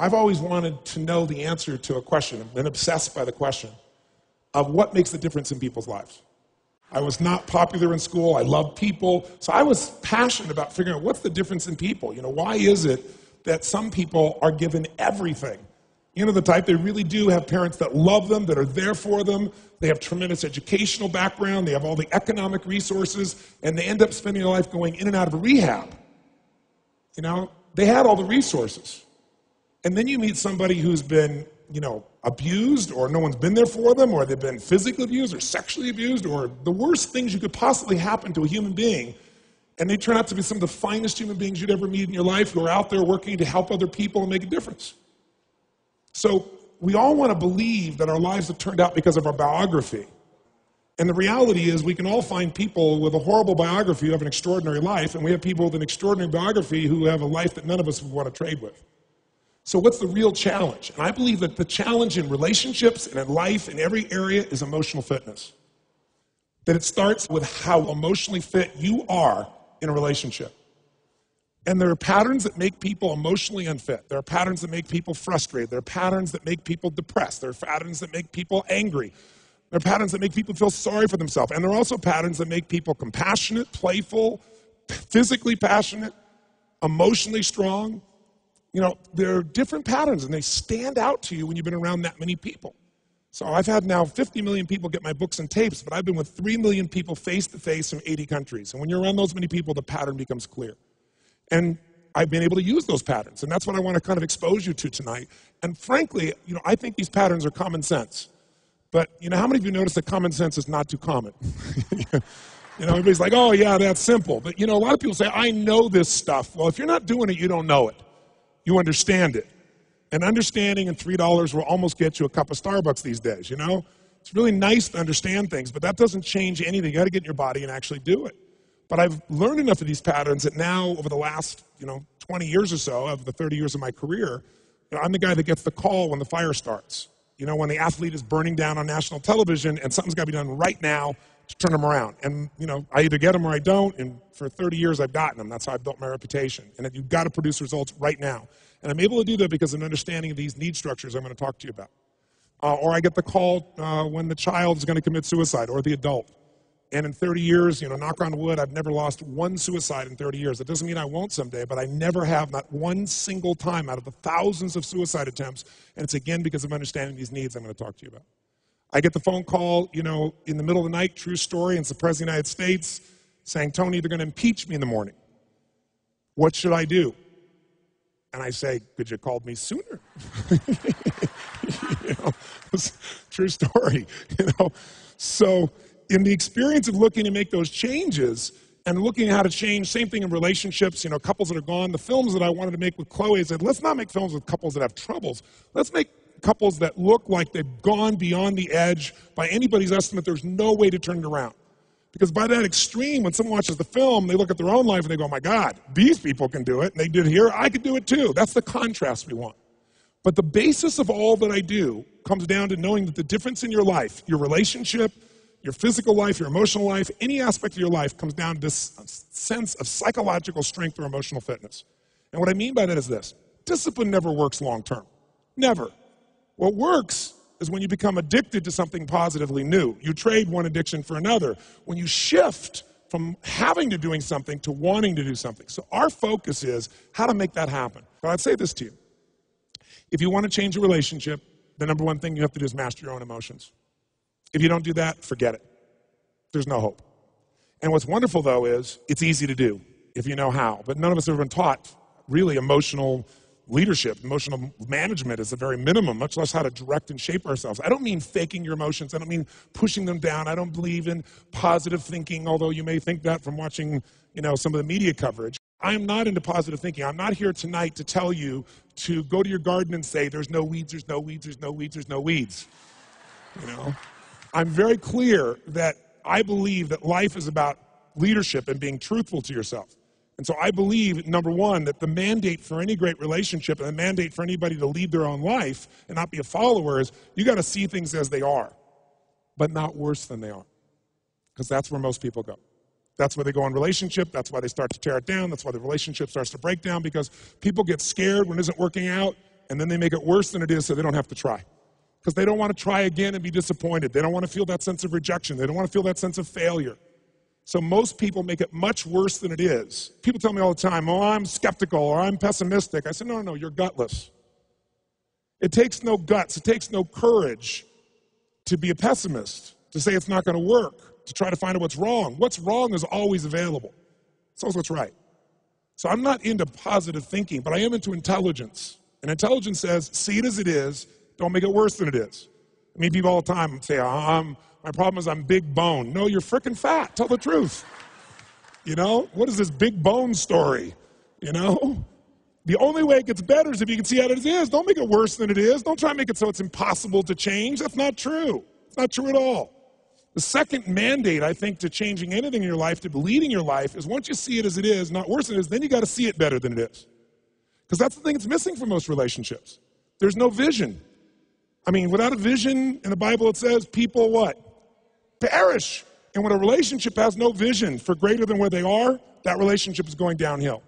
I've always wanted to know the answer to a question. I've been obsessed by the question of what makes the difference in people's lives. I was not popular in school. I loved people. So I was passionate about figuring out what's the difference in people. Why is it that some people are given everything? The type, they really do have parents that love them, that are there for them. They have tremendous educational background. They have all the economic resources, and they end up spending their life going in and out of a rehab. They had all the resources. And then you meet somebody who's been, abused, or no one's been there for them, or they've been physically abused or sexually abused, or the worst things you could possibly happen to a human being. And they turn out to be some of the finest human beings you'd ever meet in your life, who are out there working to help other people and make a difference. So we all want to believe that our lives have turned out because of our biography. And the reality is we can all find people with a horrible biography who have an extraordinary life, and we have people with an extraordinary biography who have a life that none of us would want to trade with. So what's the real challenge? And I believe that the challenge in relationships and in life, in every area, is emotional fitness. That it starts with how emotionally fit you are in a relationship. And there are patterns that make people emotionally unfit. There are patterns that make people frustrated. There are patterns that make people depressed. There are patterns that make people angry. There are patterns that make people feel sorry for themselves. And there are also patterns that make people compassionate, playful, physically passionate, emotionally strong. There are different patterns, and they stand out to you when you've been around that many people. So I've had now 50 million people get my books and tapes, but I've been with 3 million people face-to-face from 80 countries. And when you're around those many people, the pattern becomes clear. And I've been able to use those patterns, and that's what I want to kind of expose you to tonight. And frankly, I think these patterns are common sense. But, how many of you notice that common sense is not too common? Everybody's like, oh, yeah, that's simple. But, a lot of people say, I know this stuff. Well, if you're not doing it, you don't know it. You understand it. And understanding and $3 will almost get you a cup of Starbucks these days, It's really nice to understand things, but that doesn't change anything. You got to get in your body and actually do it. But I've learned enough of these patterns that now, over the last, 20 years or so of the 30 years of my career, I'm the guy that gets the call when the fire starts. When the athlete is burning down on national television and something's got to be done right now to turn them around. And, I either get them or I don't, and for 30 years I've gotten them. That's how I've built my reputation. And that you've got to produce results right now. And I'm able to do that because of an understanding of these need structures I'm going to talk to you about. Or I get the call when the child is going to commit suicide, or the adult. And in 30 years, knock on wood, I've never lost one suicide in 30 years. That doesn't mean I won't someday, but I never have, not one single time out of the thousands of suicide attempts. And it's again because of understanding these needs I'm going to talk to you about. I get the phone call, in the middle of the night, true story, and it's the President of the United States saying, Tony, they're going to impeach me in the morning. What should I do? And I say, could you have called me sooner? True story, So in the experience of looking to make those changes and looking at how to change, same thing in relationships, couples that are gone, the films that I wanted to make with Chloe, I said, let's not make films with couples that have troubles. Let's make couples that look like they've gone beyond the edge. By anybody's estimate, there's no way to turn it around. Because by that extreme, when someone watches the film, they look at their own life and they go, oh my God, these people can do it, and they did it here, I could do it too. That's the contrast we want. But the basis of all that I do comes down to knowing that the difference in your life, your relationship, your physical life, your emotional life, any aspect of your life comes down to this sense of psychological strength or emotional fitness. And what I mean by that is this: discipline never works long term. Never. What works is when you become addicted to something positively new. You trade one addiction for another. When you shift from having to doing something to wanting to do something. So our focus is how to make that happen. But I'd say this to you. If you want to change a relationship, the number one thing you have to do is master your own emotions. If you don't do that, forget it. There's no hope. And what's wonderful, though, is it's easy to do if you know how. But none of us have been taught really emotional leadership. Emotional management is the very minimum, much less how to direct and shape ourselves. I don't mean faking your emotions. I don't mean pushing them down. I don't believe in positive thinking, although you may think that from watching, some of the media coverage. I am not into positive thinking. I'm not here tonight to tell you to go to your garden and say, there's no weeds, there's no weeds, there's no weeds, there's no weeds. I'm very clear that I believe that life is about leadership and being truthful to yourself. And so I believe, number one, that the mandate for any great relationship and the mandate for anybody to lead their own life and not be a follower is you got to see things as they are, but not worse than they are. Because that's where most people go. That's where they go in relationship. That's why they start to tear it down. That's why the relationship starts to break down, because people get scared when it isn't working out, and then they make it worse than it is so they don't have to try. Because they don't want to try again and be disappointed. They don't want to feel that sense of rejection. They don't want to feel that sense of failure. So most people make it much worse than it is. People tell me all the time, oh, I'm skeptical or I'm pessimistic. I said, no, you're gutless. It takes no guts, it takes no courage to be a pessimist, to say it's not going to work, to try to find out what's wrong. What's wrong is always available. It's always what's right. So I'm not into positive thinking, but I am into intelligence. And intelligence says, see it as it is, don't make it worse than it is. I mean, people all the time say, my problem is I'm big bone. No, you're freaking fat. Tell the truth. You know, what is this big bone story? You know, the only way it gets better is if you can see how it is. Don't make it worse than it is. Don't try to make it so it's impossible to change. That's not true. It's not true at all. The second mandate, I think, to changing anything in your life, to leading your life, is once you see it as it is, not worse than it is, then you got to see it better than it is. Because that's the thing that's missing from most relationships. There's no vision. I mean, without a vision, in the Bible it says, people what? Perish. And when a relationship has no vision for greater than where they are, that relationship is going downhill,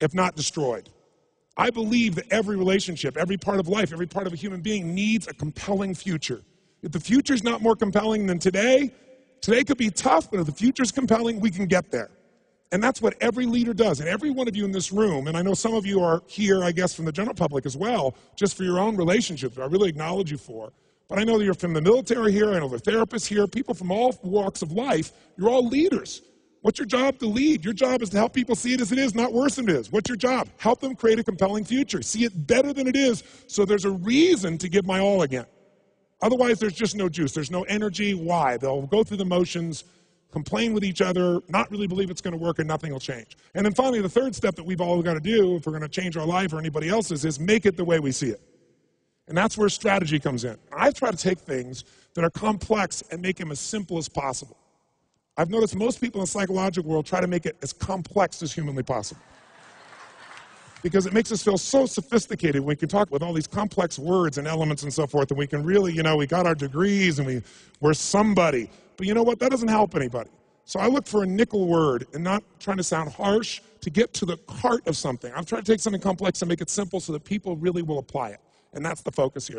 if not destroyed. I believe that every relationship, every part of life, every part of a human being needs a compelling future. If the future's not more compelling than today could be tough, but if the future's compelling, we can get there. And that's what every leader does. And every one of you in this room, and I know some of you are here, I guess, from the general public as well, just for your own relationships, I really acknowledge you for. But I know that you're from the military here, I know the therapists here, people from all walks of life. You're all leaders. What's your job? To lead. Your job is to help people see it as it is, not worse than it is. What's your job? Help them create a compelling future. See it better than it is, so there's a reason to give my all again. Otherwise, there's just no juice. There's no energy. Why? They'll go through the motions, complain with each other, not really believe it's going to work, and nothing will change. And then finally, the third step that we've all got to do if we're going to change our life or anybody else's is make it the way we see it. And that's where strategy comes in. I try to take things that are complex and make them as simple as possible. I've noticed most people in the psychological world try to make it as complex as humanly possible. Because it makes us feel so sophisticated. We can talk with all these complex words and elements and so forth, and we can really, we got our degrees and we're somebody. But you know what? That doesn't help anybody. So I look for a nickel word and not trying to sound harsh to get to the heart of something. I'm trying to take something complex and make it simple so that people really will apply it. And that's the focus here.